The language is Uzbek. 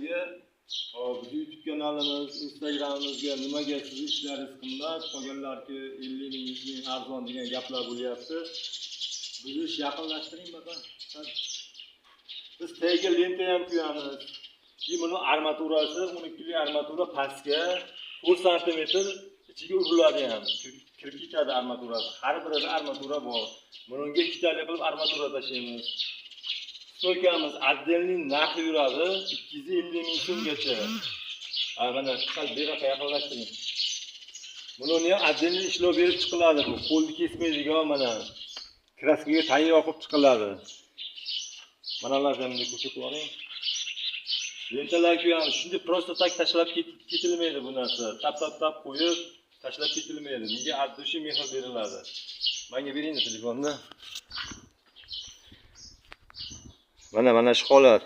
sizlarga biz YouTube kanalimiz, Instagramimizga nimaga siz ishlaringiz qimmat, qolganlarki 50 ming, 100 ming arzon degan gaplar bo'lyapti. Biz ish yaqinlashtiring baqa. Biz tagiga lenta ham qo'yamiz. Buni armaturasi 12 armatura pastga 4 sm ichiga uriladi ham. Kirib ketadi armaturasi. Har birida armatura bor. Bunga ikkitalik qilib armatura tashlaymiz. Stoykamiz отдельный narxi yuradi 250 ming so'mgacha. Mana sal beraqa yaqinlashtiring. Buni ham отдельный ishlov berib chiqiladi bu. Qo'lni kesmaydigan mana kraskaga tayyor qilib chiqiladi. Mana ularni ko'rsatib oling. Lentalar ham shunday prosta tak tashlab ketilmaydi bu narsa. Tap qo'yib tashlab ketilmaydi. Menga addushi mehr beriladi. Menga bering telefonni. Mana shu holat.